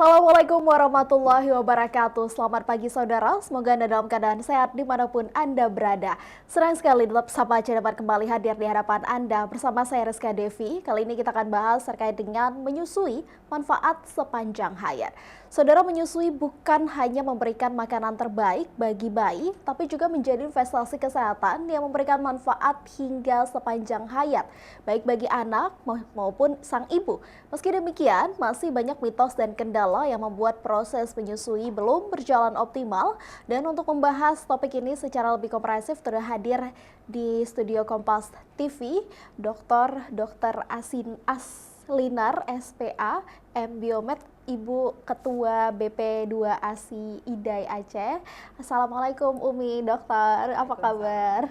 Assalamualaikum warahmatullahi wabarakatuh. Selamat pagi saudara, semoga Anda dalam keadaan sehat dimanapun Anda berada. Senang sekali tetap Sapa Aja dapat kembali hadir di hadapan Anda bersama saya Rizka Devi. Kali ini kita akan bahas terkait dengan menyusui, manfaat sepanjang hayat. Saudara, menyusui bukan hanya memberikan makanan terbaik bagi bayi, tapi juga menjadi investasi kesehatan yang memberikan manfaat hingga sepanjang hayat, baik bagi anak maupun sang ibu. Meski demikian, masih banyak mitos dan kendala yang membuat proses menyusui belum berjalan optimal. Dan untuk membahas topik ini secara lebih komprehensif, sudah hadir di studio Kompas TV, Dr. Aslinar, SPA, M Biomed, Ibu Ketua BP2 ASI IDAI Aceh. Assalamualaikum Umi, dokter, apa kabar?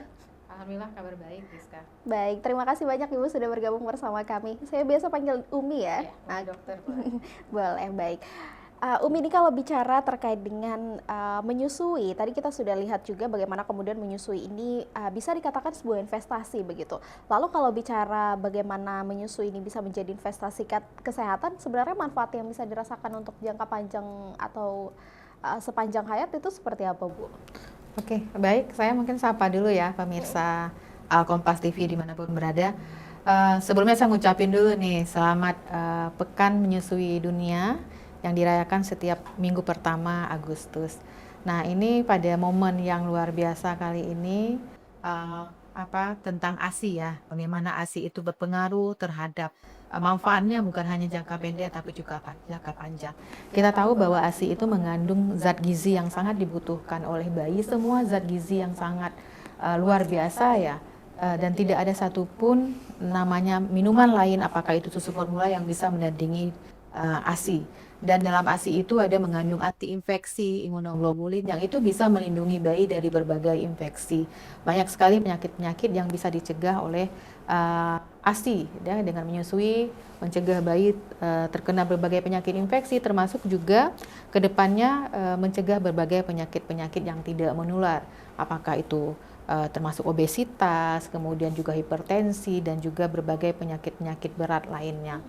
Alhamdulillah kabar baik, Rizka. Baik, terima kasih banyak Ibu sudah bergabung bersama kami. Saya biasa panggil Umi ya. Ya, Umi dokter boleh. Boleh, baik. Umi, ini kalau bicara terkait dengan menyusui, tadi kita sudah lihat juga bagaimana kemudian menyusui ini bisa dikatakan sebuah investasi begitu. Lalu kalau bicara bagaimana menyusui ini bisa menjadi investasi kesehatan, sebenarnya manfaat yang bisa dirasakan untuk jangka panjang atau sepanjang hayat itu seperti apa, Bu? Oke, baik. Saya mungkin sapa dulu ya pemirsa Kompas TV dimanapun berada. Sebelumnya saya ngucapin dulu nih selamat Pekan Menyusui Dunia yang dirayakan setiap minggu pertama Agustus. Nah, ini pada momen yang luar biasa kali ini tentang ASI ya, bagaimana ASI itu berpengaruh terhadap manfaatnya bukan hanya jangka pendek tapi juga jangka panjang. Kita tahu bahwa ASI itu mengandung zat gizi yang sangat dibutuhkan oleh bayi, semua zat gizi yang sangat luar biasa ya. Dan tidak ada satupun namanya minuman lain, apakah itu susu formula yang bisa menandingi ASI. Dan dalam ASI itu ada mengandung anti-infeksi, imunoglobulin yang itu bisa melindungi bayi dari berbagai infeksi. Banyak sekali penyakit-penyakit yang bisa dicegah oleh ASI ya, dengan menyusui, mencegah bayi terkena berbagai penyakit infeksi, termasuk juga kedepannya mencegah berbagai penyakit-penyakit yang tidak menular. Apakah itu termasuk obesitas, kemudian juga hipertensi, dan juga berbagai penyakit-penyakit berat lainnya.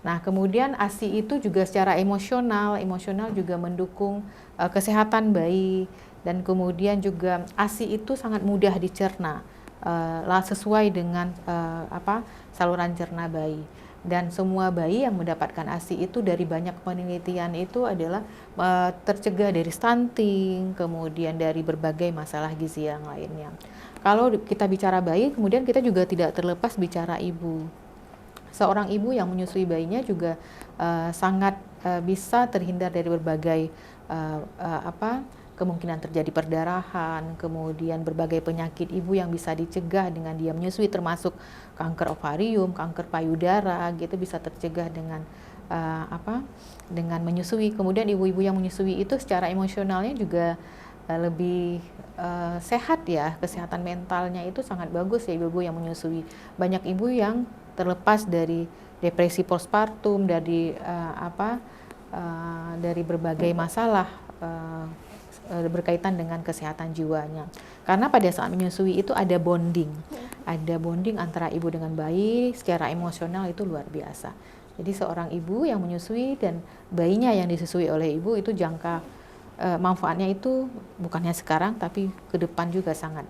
Nah, kemudian ASI itu juga secara emosional juga mendukung kesehatan bayi, dan kemudian juga ASI itu sangat mudah dicerna sesuai dengan saluran cerna bayi. Dan semua bayi yang mendapatkan ASI itu dari banyak penelitian itu adalah tercegah dari stunting, kemudian dari berbagai masalah gizi yang lainnya. Kalau kita bicara bayi, kemudian kita juga tidak terlepas bicara ibu. Seorang ibu yang menyusui bayinya juga sangat bisa terhindar dari berbagai kemungkinan terjadi perdarahan, kemudian berbagai penyakit ibu yang bisa dicegah dengan dia menyusui, termasuk kanker ovarium, kanker payudara, gitu bisa tercegah dengan dengan menyusui. Kemudian ibu-ibu yang menyusui itu secara emosionalnya juga lebih sehat ya, kesehatan mentalnya itu sangat bagus ya ibu-ibu yang menyusui. Banyak ibu yang terlepas dari depresi postpartum, dari dari berbagai masalah berkaitan dengan kesehatan jiwanya. Karena pada saat menyusui itu ada bonding antara ibu dengan bayi, secara emosional itu luar biasa. Jadi seorang ibu yang menyusui dan bayinya yang disusui oleh ibu itu jangka manfaatnya itu bukannya sekarang tapi ke depan juga sangat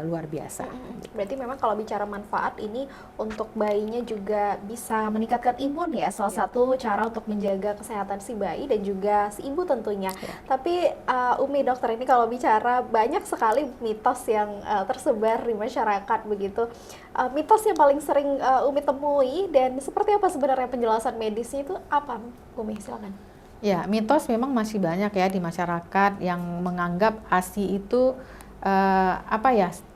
luar biasa. Berarti memang kalau bicara manfaat ini untuk bayinya juga bisa meningkatkan imun ya, salah satu cara untuk menjaga kesehatan si bayi dan juga si ibu tentunya. Ya. Tapi Umi dokter, ini kalau bicara banyak sekali mitos yang tersebar di masyarakat begitu. Mitos yang paling sering Umi temui dan seperti apa sebenarnya penjelasan medisnya itu apa, Umi? Silakan. Ya, mitos memang masih banyak ya di masyarakat yang menganggap ASI itu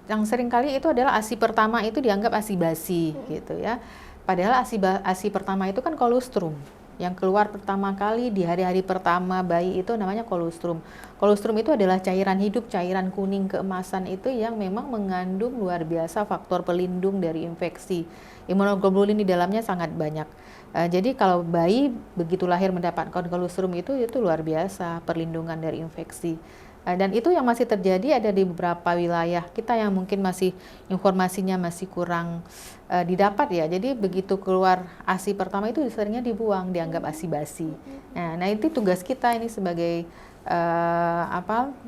yang sering kali itu adalah ASI pertama itu dianggap ASI basi gitu ya. Padahal ASI pertama itu kan kolostrum. Yang keluar pertama kali di hari-hari pertama bayi itu namanya kolostrum. Kolostrum itu adalah cairan hidup, cairan kuning keemasan itu yang memang mengandung luar biasa faktor pelindung dari infeksi. Imunoglobulin di dalamnya sangat banyak. Jadi kalau bayi begitu lahir mendapatkan kolostrum itu luar biasa perlindungan dari infeksi. Dan itu yang masih terjadi ada di beberapa wilayah kita yang mungkin masih informasinya masih kurang didapat ya. Jadi begitu keluar ASI pertama itu seringnya dibuang, dianggap ASI basi. Nah itu tugas kita ini sebagai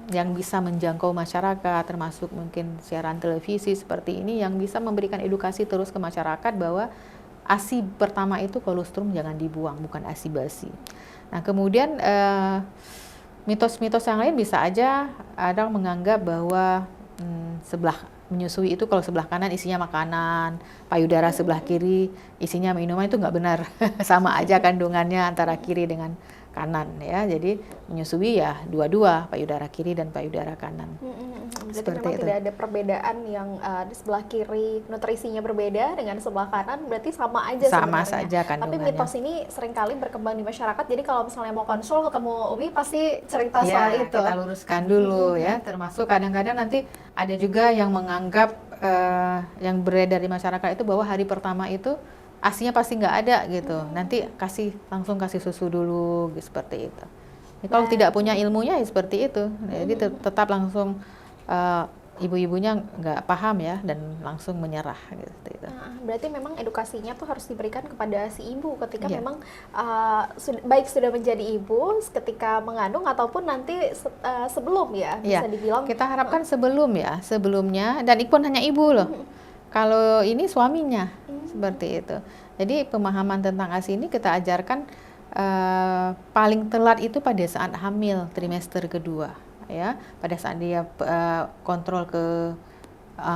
yang bisa menjangkau masyarakat, termasuk mungkin siaran televisi seperti ini yang bisa memberikan edukasi terus ke masyarakat bahwa ASI pertama itu kolostrum jangan dibuang, bukan ASI basi. Nah kemudian mitos-mitos yang lain bisa aja ada menganggap bahwa sebelah menyusui itu kalau sebelah kanan isinya makanan, payudara sebelah kiri isinya minuman, itu nggak benar. Sama aja kandungannya antara kiri dengan kanan ya. Jadi menyusui ya dua-dua, payudara kiri dan payudara kanan. Berarti memang tidak ada perbedaan yang di sebelah kiri nutrisinya berbeda dengan sebelah kanan, berarti sama aja sama sebenarnya. saja kandungannya. Tapi mitos ini seringkali berkembang di masyarakat, jadi kalau misalnya mau konsul ketemu Umi pasti cerita soal itu. Kita luruskan dulu ya, termasuk kadang-kadang nanti ada juga yang menganggap yang beredar di masyarakat itu bahwa hari pertama itu ASInya pasti nggak ada gitu. Nanti langsung kasih susu dulu gitu, seperti itu. Ya, kalau tidak punya ilmunya ya seperti itu. Jadi tetap langsung ibu-ibunya nggak paham ya dan langsung menyerah gitu. Berarti memang edukasinya tuh harus diberikan kepada si ibu ketika memang baik sudah menjadi ibu, ketika mengandung ataupun nanti sebelum ya bisa dibilang. Kita harapkan sebelumnya, dan itu pun hanya ibu loh. Kalau ini suaminya seperti itu. Jadi pemahaman tentang ASI ini kita ajarkan paling telat itu pada saat hamil trimester kedua ya. Pada saat dia kontrol ke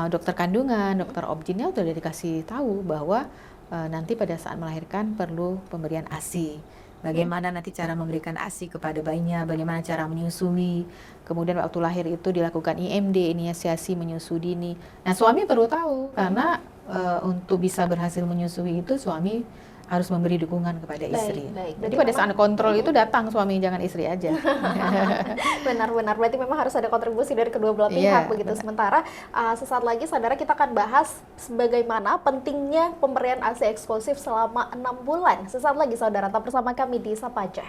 dokter kandungan, dokter obgynnya sudah dikasih tahu bahwa nanti pada saat melahirkan perlu pemberian ASI. Bagaimana nanti cara memberikan ASI kepada bayinya, bagaimana cara menyusui. Kemudian waktu lahir itu dilakukan IMD, inisiasi menyusui dini. Nah suami perlu tahu karena untuk bisa berhasil menyusui itu suami harus memberi dukungan kepada istri. Jadi pada saat kontrol itu datang suami, jangan istri aja. Benar-benar, berarti memang harus ada kontribusi dari kedua belah pihak begitu. Benar. Sementara sesaat lagi saudara kita akan bahas bagaimana pentingnya pemberian ASI eksklusif selama 6 bulan. Sesaat lagi saudara, tetap bersama kami di Sapa Aja.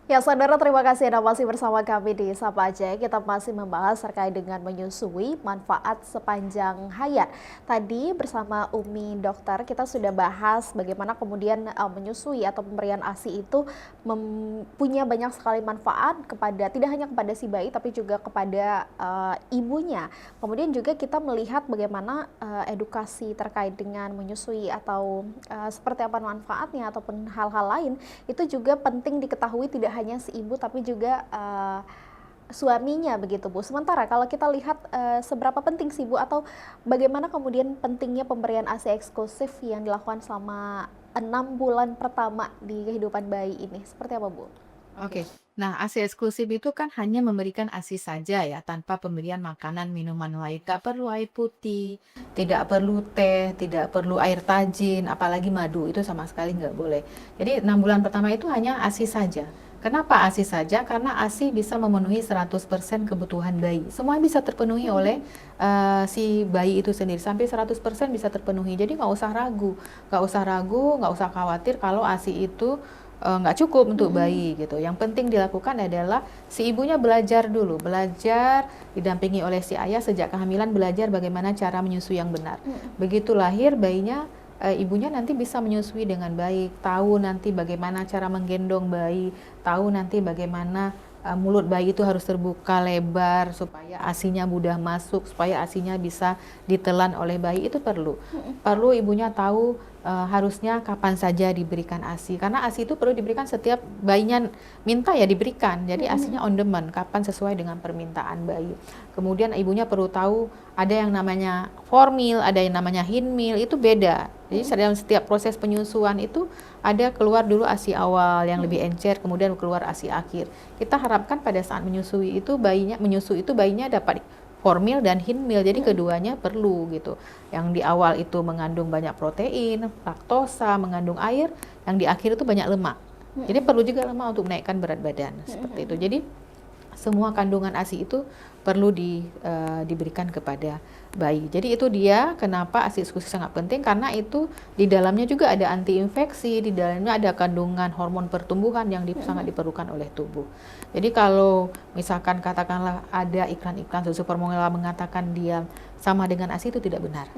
Ya saudara, terima kasih Anda masih bersama kami di Sapa Aja. Kita masih membahas terkait dengan menyusui, manfaat sepanjang hayat. Tadi bersama Umi Dokter kita sudah bahas bagaimana kemudian menyusui atau pemberian ASI itu punya banyak sekali manfaat tidak hanya kepada si bayi tapi juga kepada ibunya. Kemudian juga kita melihat bagaimana edukasi terkait dengan menyusui atau seperti apa manfaatnya ataupun hal-hal lain itu juga penting diketahui, tidak hanya si ibu tapi juga suaminya begitu Bu. Sementara kalau kita lihat seberapa penting si ibu atau bagaimana kemudian pentingnya pemberian ASI eksklusif yang dilakukan selama 6 bulan pertama di kehidupan bayi ini, seperti apa Bu? Oke. Nah, ASI eksklusif itu kan hanya memberikan ASI saja ya, tanpa pemberian makanan, minuman lain. Tidak perlu air putih, tidak perlu teh, tidak perlu air tajin, apalagi madu, itu sama sekali nggak boleh. Jadi 6 bulan pertama itu hanya ASI saja. Kenapa ASI saja? Karena ASI bisa memenuhi 100% kebutuhan bayi. Semua bisa terpenuhi oleh si bayi itu sendiri. Sampai 100% bisa terpenuhi. Jadi nggak usah ragu, nggak usah khawatir kalau ASI itu nggak cukup untuk bayi gitu. Yang penting dilakukan adalah si ibunya belajar dulu, belajar didampingi oleh si ayah sejak kehamilan, belajar bagaimana cara menyusui yang benar. Begitu lahir bayinya, ibunya nanti bisa menyusui dengan baik, tahu nanti bagaimana cara menggendong bayi, tahu nanti bagaimana mulut bayi itu harus terbuka lebar supaya ASINya mudah masuk, supaya ASINya bisa ditelan oleh bayi, itu perlu ibunya tahu harusnya kapan saja diberikan ASI, karena ASI itu perlu diberikan setiap bayinya minta ya diberikan, jadi ASINya on demand, kapan sesuai dengan permintaan bayi. Kemudian ibunya perlu tahu ada yang namanya formil, ada yang namanya hinmil, itu beda. Jadi dalam setiap proses penyusuan itu ada keluar dulu ASI awal yang lebih encer, kemudian keluar ASI akhir. Kita harapkan pada saat menyusui itu bayinya dapat formil dan hinmil, jadi keduanya perlu gitu. Yang di awal itu mengandung banyak protein, laktosa, mengandung air, yang di akhir itu banyak lemak. Jadi perlu juga lemak untuk menaikkan berat badan, seperti itu. Jadi semua kandungan ASI itu perlu diberikan kepada bayi. Jadi itu dia kenapa ASI eksklusif sangat penting, karena itu di dalamnya juga ada anti-infeksi, di dalamnya ada kandungan hormon pertumbuhan yang sangat diperlukan oleh tubuh. Jadi kalau misalkan katakanlah ada iklan-iklan susu formula mengatakan dia sama dengan ASI, itu tidak benar.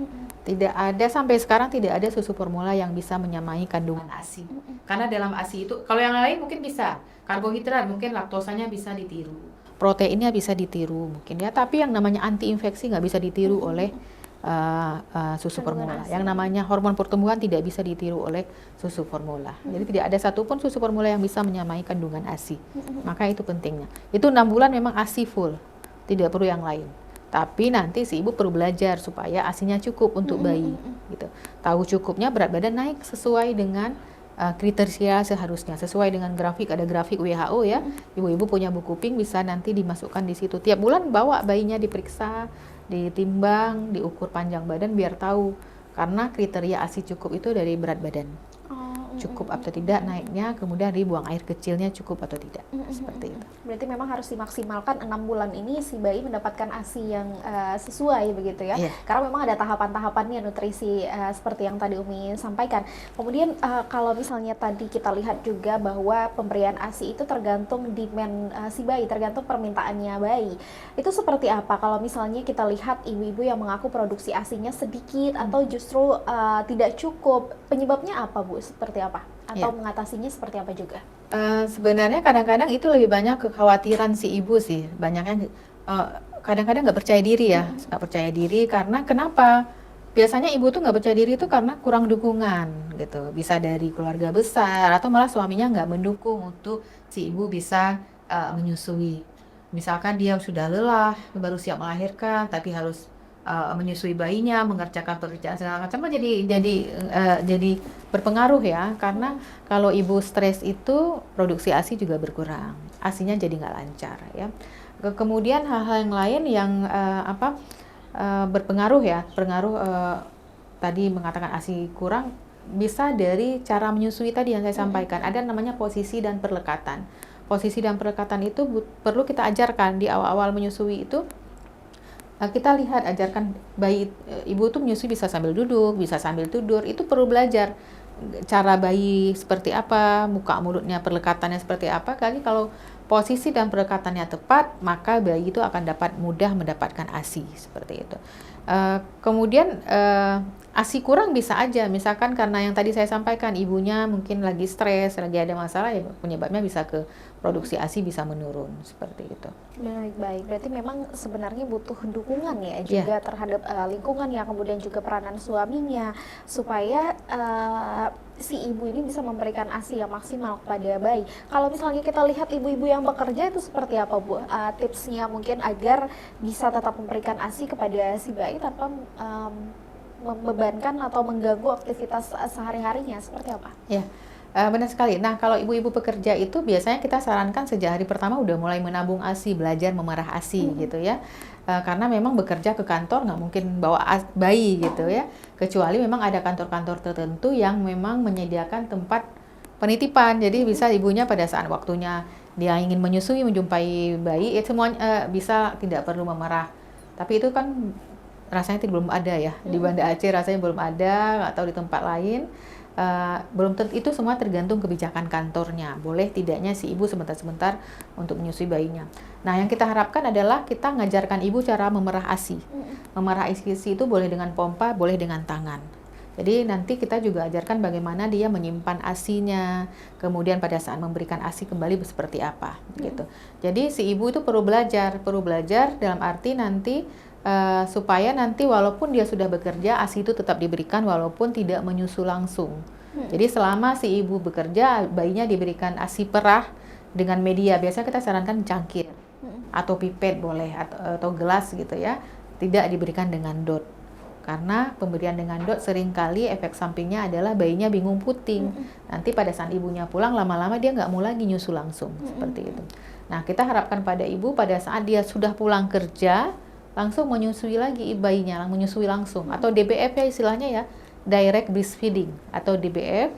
Tidak ada, sampai sekarang tidak ada susu formula yang bisa menyamai kandungan ASI. Karena dalam ASI itu, kalau yang lain mungkin bisa, karbohidrat mungkin laktosanya bisa ditiru, proteinnya bisa ditiru mungkin ya, tapi yang namanya anti infeksi nggak bisa ditiru oleh susu formula. Yang namanya hormon pertumbuhan tidak bisa ditiru oleh susu formula. Jadi tidak ada satupun susu formula yang bisa menyamai kandungan ASI. Maka itu pentingnya. Itu 6 bulan memang ASI full, tidak perlu yang lain. Tapi nanti si ibu perlu belajar supaya ASINya cukup untuk bayi, gitu. Tahu cukupnya, berat badan naik sesuai dengan kriteria seharusnya, sesuai dengan grafik, ada grafik WHO ya. Ibu-ibu punya buku pink, bisa nanti dimasukkan di situ. Tiap bulan bawa bayinya diperiksa, ditimbang, diukur panjang badan biar tahu. Karena kriteria ASI cukup itu dari berat badan. Cukup atau tidak naiknya, kemudian dibuang air kecilnya cukup atau tidak, seperti itu. Berarti memang harus dimaksimalkan 6 bulan ini si bayi mendapatkan ASI yang sesuai begitu ya. Karena memang ada tahapan-tahapannya nutrisi seperti yang tadi Umi sampaikan. Kemudian kalau misalnya tadi kita lihat juga bahwa pemberian ASI itu tergantung demand si bayi, tergantung permintaannya bayi. Itu seperti apa kalau misalnya kita lihat ibu-ibu yang mengaku produksi ASINya sedikit atau justru tidak cukup, penyebabnya apa Bu? Seperti apa? Atau mengatasinya seperti apa juga? Sebenarnya kadang-kadang itu lebih banyak kekhawatiran si ibu sih. Banyaknya kadang-kadang nggak percaya diri ya, nggak percaya diri karena kenapa? Biasanya ibu tuh nggak percaya diri itu karena kurang dukungan gitu. Bisa dari keluarga besar atau malah suaminya nggak mendukung untuk si ibu bisa menyusui. Misalkan dia sudah lelah, baru siap melahirkan, tapi harus menyusui bayinya, mengerjakan pekerjaan segala macam, jadi berpengaruh ya. Karena kalau ibu stres itu produksi ASI juga berkurang, ASINya jadi nggak lancar ya. Kemudian hal-hal yang lain yang berpengaruh ya, tadi mengatakan ASI kurang bisa dari cara menyusui tadi yang saya sampaikan. Ada namanya posisi dan perlekatan. Posisi dan perlekatan itu perlu kita ajarkan di awal-awal menyusui itu. Kita lihat, ajarkan bayi, ibu tuh menyusui bisa sambil duduk, bisa sambil tidur, itu perlu belajar cara bayi seperti apa, muka mulutnya perlekatannya seperti apa. Kali kalau posisi dan perlekatannya tepat, maka bayi itu akan mudah mendapatkan ASI seperti itu. Kemudian ASI kurang bisa aja, misalkan karena yang tadi saya sampaikan, ibunya mungkin lagi stres, lagi ada masalah, ya penyebabnya bisa ke produksi ASI bisa menurun seperti itu. Baik. Berarti memang sebenarnya butuh dukungan ya juga terhadap lingkungan ya, kemudian juga peranan suaminya supaya si ibu ini bisa memberikan ASI yang maksimal kepada bayi. Kalau misalnya kita lihat ibu-ibu yang bekerja itu seperti apa Bu? Tipsnya mungkin agar bisa tetap memberikan ASI kepada si bayi tanpa membebankan atau mengganggu aktivitas sehari-harinya, seperti apa? Ya, benar sekali. Nah, kalau ibu-ibu pekerja itu biasanya kita sarankan sejak hari pertama udah mulai menabung ASI, belajar memerah ASI gitu ya. Karena memang bekerja ke kantor nggak mungkin bawa bayi gitu ya. Kecuali memang ada kantor-kantor tertentu yang memang menyediakan tempat penitipan. Jadi bisa ibunya pada saat waktunya dia ingin menyusui, menjumpai bayi, semuanya bisa, tidak perlu memerah. Tapi itu kan rasanya belum ada ya, di Banda Aceh rasanya belum ada, atau di tempat lain. Belum tentu, itu semua tergantung kebijakan kantornya. Boleh tidaknya si ibu sebentar-sebentar untuk menyusui bayinya. Nah, yang kita harapkan adalah kita ngajarkan ibu cara memerah ASI. Memerah ASI itu boleh dengan pompa, boleh dengan tangan. Jadi nanti kita juga ajarkan bagaimana dia menyimpan ASI-nya, kemudian pada saat memberikan ASI kembali seperti apa, gitu. Jadi si ibu itu perlu belajar dalam arti nanti supaya nanti walaupun dia sudah bekerja, ASI itu tetap diberikan walaupun tidak menyusu langsung. Jadi selama si ibu bekerja, bayinya diberikan ASI perah dengan media. Biasanya kita sarankan cangkir atau pipet boleh atau gelas gitu ya. Tidak diberikan dengan dot. Karena pemberian dengan dot seringkali efek sampingnya adalah bayinya bingung puting. Nanti pada saat ibunya pulang lama-lama dia nggak mau lagi nyusu langsung seperti itu. Nah kita harapkan pada ibu pada saat dia sudah pulang kerja langsung menyusui lagi bayinya, menyusui langsung atau DBF ya istilahnya ya, direct breastfeeding atau DBF.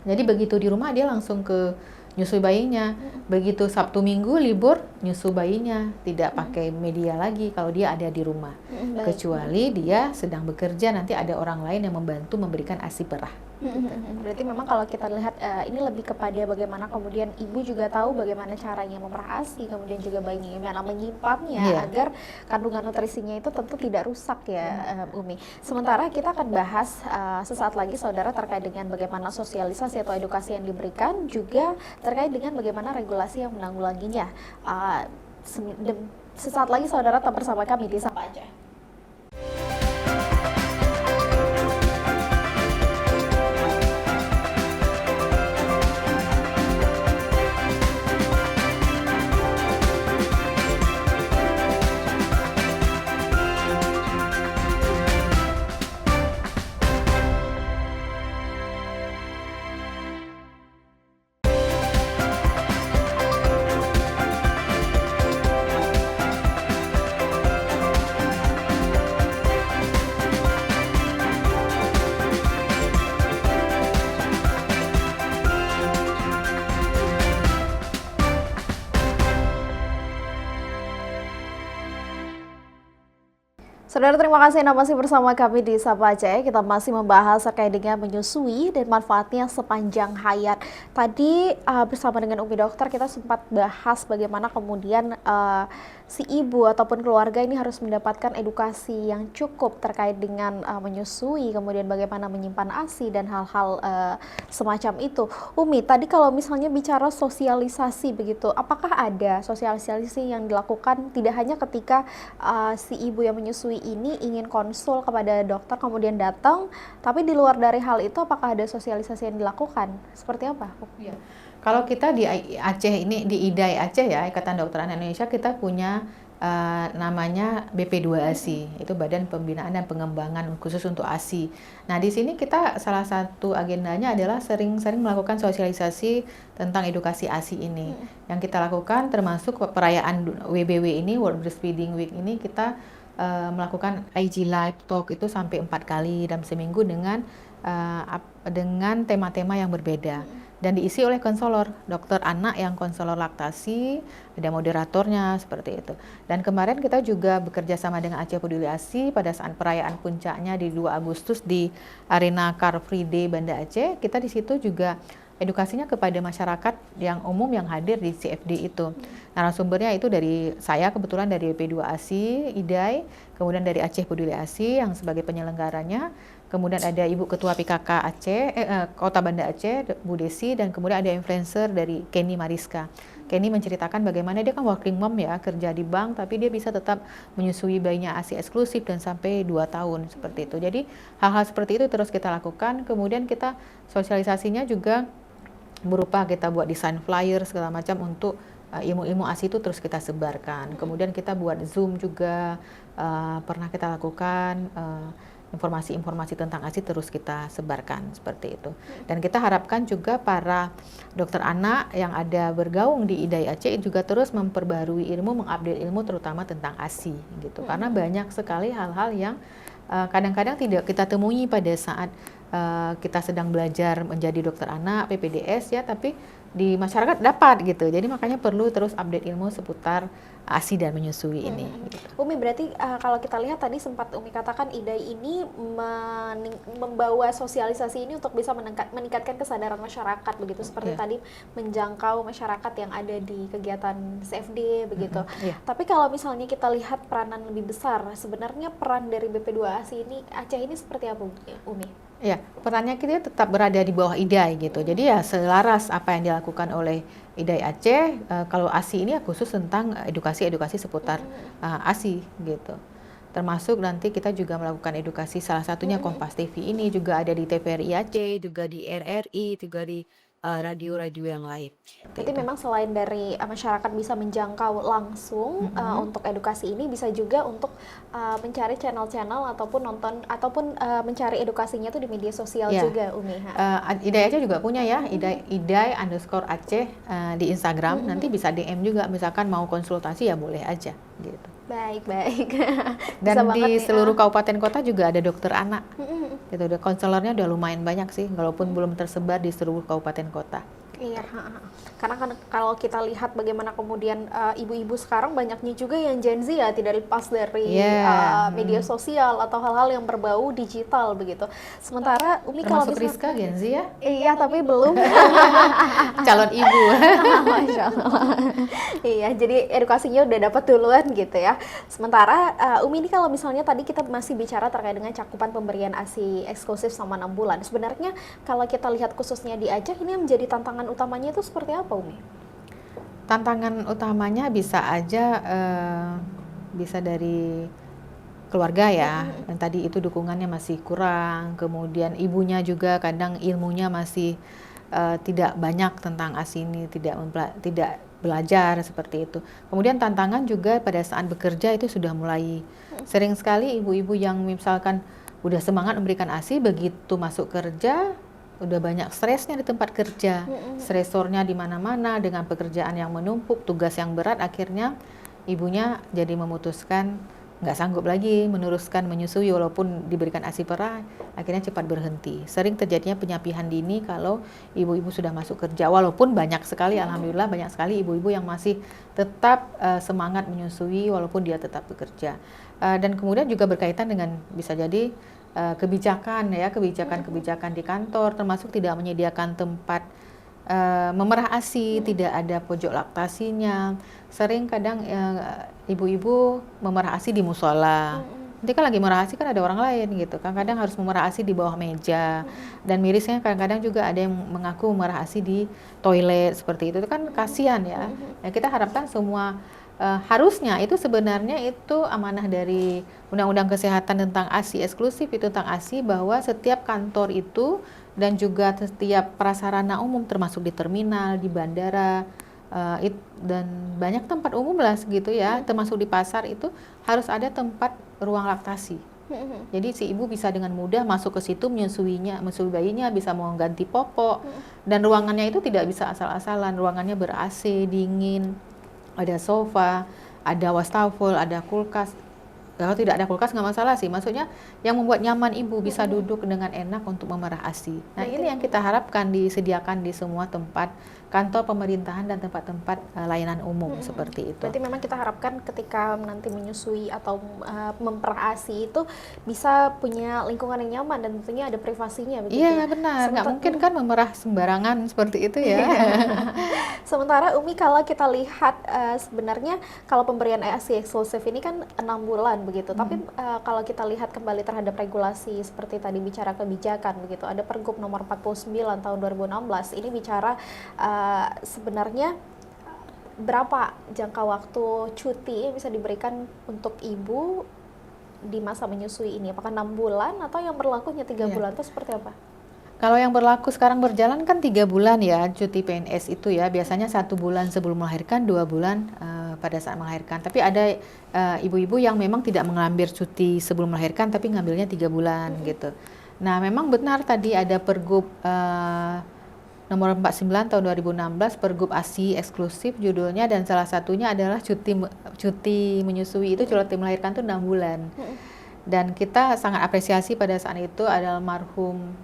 Jadi begitu di rumah dia langsung ke nyusui bayinya. Begitu Sabtu Minggu libur nyusu bayinya, tidak pakai media lagi kalau dia ada di rumah. Kecuali dia sedang bekerja nanti ada orang lain yang membantu memberikan ASI perah. Berarti memang kalau kita lihat ini lebih kepada bagaimana kemudian ibu juga tahu bagaimana caranya memerah ASI, kemudian juga bayinya gimana menyimpannya agar kandungan nutrisinya itu tentu tidak rusak ya, Umi. Sementara kita akan bahas sesaat lagi saudara terkait dengan bagaimana sosialisasi atau edukasi yang diberikan, juga terkait dengan bagaimana regulasi yang menanggulanginya. Sesaat lagi saudara tetap bersama kami di Sapa Aja. Saudara, terima kasih Anda masih bersama kami di Sapa Aja. Kita masih membahas terkait dengan menyusui dan manfaatnya sepanjang hayat. Tadi bersama dengan Umi Dokter kita sempat bahas bagaimana kemudian si ibu ataupun keluarga ini harus mendapatkan edukasi yang cukup terkait dengan menyusui, kemudian bagaimana menyimpan ASI dan hal-hal semacam itu. Umi, tadi kalau misalnya bicara sosialisasi begitu, apakah ada sosialisasi yang dilakukan tidak hanya ketika si ibu yang menyusui ini ingin konsul kepada dokter kemudian datang, tapi di luar dari hal itu apakah ada sosialisasi yang dilakukan? Seperti apa? Ya. Kalau kita di Aceh ini, di IDAI Aceh ya, Ikatan Dokter Anak Indonesia, kita punya namanya BP2ASI, itu Badan Pembinaan dan Pengembangan khusus untuk ASI. Nah di sini kita salah satu agendanya adalah sering-sering melakukan sosialisasi tentang edukasi ASI ini. Yang kita lakukan termasuk perayaan WBW ini, World Breastfeeding Week ini, kita melakukan IG Live Talk itu sampai 4 kali dalam seminggu dengan tema-tema yang berbeda dan diisi oleh konselor dokter anak yang konselor laktasi, ada moderatornya seperti itu. Dan kemarin kita juga bekerja sama dengan Aceh Peduli ASI pada saat perayaan puncaknya di 2 Agustus di Arena Car Free Day Banda Aceh. Kita di situ juga edukasinya kepada masyarakat yang umum yang hadir di CFD itu. Narasumbernya itu dari saya kebetulan dari P2ASI, IDAI, kemudian dari Aceh Peduli ASI yang sebagai penyelenggaranya, kemudian ada Ibu Ketua PKK Aceh, Kota Banda Aceh, Bu Desi, dan kemudian ada influencer dari Kenny Mariska. Kenny menceritakan bagaimana dia kan working mom ya, kerja di bank, tapi dia bisa tetap menyusui bayinya ASI eksklusif dan sampai 2 tahun seperti itu. Jadi hal-hal seperti itu terus kita lakukan, kemudian kita sosialisasinya juga berupa kita buat desain flyer segala macam untuk ilmu-ilmu ASI itu terus kita sebarkan. Kemudian kita buat Zoom juga, pernah kita lakukan informasi-informasi tentang ASI terus kita sebarkan seperti itu. Dan kita harapkan juga para dokter anak yang ada bergaung di IDAI Aceh juga terus memperbarui ilmu, mengupdate ilmu terutama tentang ASI gitu. Karena banyak sekali hal-hal yang kadang-kadang tidak kita temui pada saat kita sedang belajar menjadi dokter anak, PPDS ya, tapi di masyarakat dapat gitu. Jadi makanya perlu terus update ilmu seputar ASI dan menyusui ini. Gitu. Umi, berarti kalau kita lihat tadi sempat Umi katakan IDAI ini membawa sosialisasi ini untuk bisa meningkatkan kesadaran masyarakat begitu, seperti tadi menjangkau masyarakat yang ada di kegiatan CFD begitu. Tapi kalau misalnya kita lihat peranan lebih besar, sebenarnya peran dari BP2ASI ini Aceh ini seperti apa, Umi? Ya, perannya kita tetap berada di bawah IDAI gitu. Jadi ya selaras apa yang dilakukan oleh IDAI Aceh. Kalau ASI ini khusus tentang edukasi seputar ASI gitu. Termasuk nanti kita juga melakukan edukasi, salah satunya Kompas TV ini juga ada di TVRI Aceh, juga di RRI, juga di radio-radio yang lain. Berarti memang selain dari masyarakat bisa menjangkau langsung untuk edukasi ini, bisa juga untuk mencari channel-channel ataupun nonton ataupun mencari edukasinya tuh di media sosial juga, Umi. IDAI Aceh juga punya ya, IDAI_Aceh di Instagram. Nanti bisa DM juga, misalkan mau konsultasi ya boleh aja gitu. Baik. Dan di seluruh kabupaten kota juga ada dokter anak. Gitu, konselornya udah lumayan banyak sih, walaupun belum tersebar di seluruh kabupaten kota. Iya, karena kan kalau kita lihat bagaimana kemudian ibu-ibu sekarang banyaknya juga yang Gen Z ya, tidak lepas dari media sosial atau hal-hal yang berbau digital begitu. Sementara Umi kalau termasuk Rizka Gen Z ya? Iya, tapi belum. Calon ibu. Masya Allah. Iya, jadi edukasinya udah dapat duluan gitu ya. Sementara Umi ini kalau misalnya tadi kita masih bicara terkait dengan cakupan pemberian ASI eksklusif selama 6 bulan. Sebenarnya kalau kita lihat khususnya di Aceh, ini yang menjadi tantangan utamanya itu seperti apa, Umi? Tantangan utamanya bisa aja bisa dari keluarga ya, dan tadi itu dukungannya masih kurang, kemudian ibunya juga kadang ilmunya masih tidak banyak tentang ASI ini, tidak belajar seperti itu. Kemudian tantangan juga pada saat bekerja itu sudah mulai sering sekali ibu-ibu yang misalkan udah semangat memberikan ASI, begitu masuk kerja udah banyak stresnya di tempat kerja, stresornya di mana-mana dengan pekerjaan yang menumpuk, tugas yang berat, akhirnya ibunya jadi memutuskan nggak sanggup lagi meneruskan menyusui walaupun diberikan ASI perah, akhirnya cepat berhenti. Sering terjadinya penyapihan dini kalau ibu-ibu sudah masuk kerja, walaupun banyak sekali, alhamdulillah banyak sekali ibu-ibu yang masih tetap semangat menyusui walaupun dia tetap bekerja. Dan kemudian juga berkaitan dengan bisa jadi kebijakan di kantor, termasuk tidak menyediakan tempat memerah ASI, tidak ada pojok laktasinya. Sering kadang ibu-ibu memerah ASI di musola. Nanti kan lagi merah ASI kan ada orang lain gitu. Kadang harus memerah ASI di bawah meja. Dan mirisnya kadang-kadang juga ada yang mengaku memerah ASI di toilet seperti itu. Itu kan kasihan ya. Nah, kita harapkan semua harusnya itu sebenarnya itu amanah dari Undang-Undang Kesehatan tentang ASI eksklusif itu tentang ASI, bahwa setiap kantor itu dan juga setiap prasarana umum termasuk di terminal, di bandara, dan banyak tempat umum lah segitu ya, termasuk di pasar itu harus ada tempat ruang laktasi. Jadi si ibu bisa dengan mudah masuk ke situ menyusui bayinya, bisa mengganti popok, dan ruangannya itu tidak bisa asal-asalan, ruangannya ber-AC, dingin, ada sofa, ada wastafel, ada kulkas. Kalau tidak ada kulkas nggak masalah sih, maksudnya yang membuat nyaman ibu bisa duduk dengan enak untuk memerah ASI. Nah, ini yang kita harapkan disediakan di semua tempat kantor pemerintahan dan tempat-tempat layanan umum seperti itu. Berarti memang kita harapkan ketika nanti menyusui atau memperah ASI itu bisa punya lingkungan yang nyaman dan tentunya ada privasinya begitu. Iya benar, nggak mungkin kan memerah sembarangan seperti itu ya. Sementara Umi kalau kita lihat sebenarnya kalau pemberian ASI eksklusif ini kan 6 bulan begitu. Tapi kalau kita lihat kembali terhadap regulasi seperti tadi bicara kebijakan begitu, ada Pergub nomor 49 tahun 2016 ini bicara sebenarnya berapa jangka waktu cuti yang bisa diberikan untuk ibu di masa menyusui ini? Apakah 6 bulan atau yang berlakunya 3 bulan itu seperti apa? Kalau yang berlaku sekarang berjalan kan 3 bulan ya cuti PNS itu ya, biasanya 1 bulan sebelum melahirkan, 2 bulan pada saat melahirkan. Tapi ada ibu-ibu yang memang tidak mengambil cuti sebelum melahirkan tapi ngambilnya 3 bulan gitu. Nah memang benar tadi ada Pergub nomor 49 tahun 2016, Pergub ASI eksklusif judulnya, dan salah satunya adalah cuti menyusui itu, cuti melahirkan itu 6 bulan. Dan kita sangat apresiasi pada saat itu adalah almarhum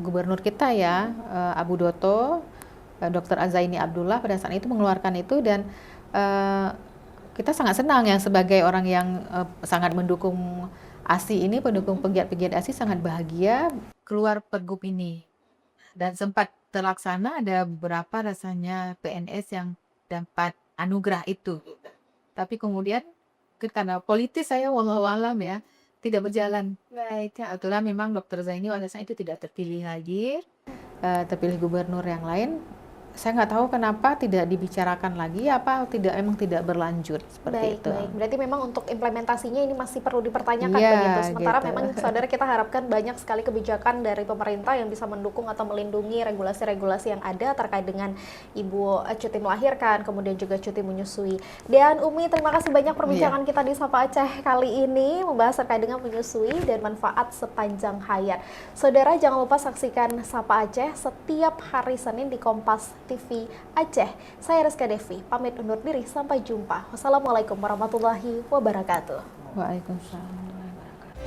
gubernur kita ya, Abu Doto, Dr. Azaini Abdullah pada saat itu mengeluarkan itu, dan kita sangat senang yang sebagai orang yang sangat mendukung ASI ini, pendukung pegiat-pegiat ASI sangat bahagia keluar pergub ini. Dan sempat terlaksana ada beberapa rasanya PNS yang dapat anugerah itu. Tapi kemudian karena politis saya walau alam ya tidak berjalan. Baik, Kak. Kebetulan memang Dr. Zaini pada saat itu tidak terpilih lagi, terpilih gubernur yang lain. Saya nggak tahu kenapa tidak dibicarakan lagi, apa emang tidak berlanjut seperti itu. Baik. Berarti memang untuk implementasinya ini masih perlu dipertanyakan Iya, begitu. Sementara gitu. memang saudara kita harapkan banyak sekali kebijakan dari pemerintah yang bisa mendukung atau melindungi regulasi-regulasi yang ada terkait dengan ibu cuti melahirkan, kemudian juga cuti menyusui. Dan Umi, terima kasih banyak perbincangan kita di Sapa Aceh kali ini membahas terkait dengan menyusui dan manfaat sepanjang hayat. Saudara jangan lupa saksikan Sapa Aceh setiap hari Senin di Kompas TV Aceh. Saya Rizka Devi, pamit undur diri, sampai jumpa. Wassalamualaikum warahmatullahi wabarakatuh. Waalaikumsalam warahmatullahi wabarakatuh.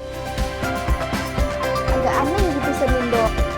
Agak aneh gitu Senindo.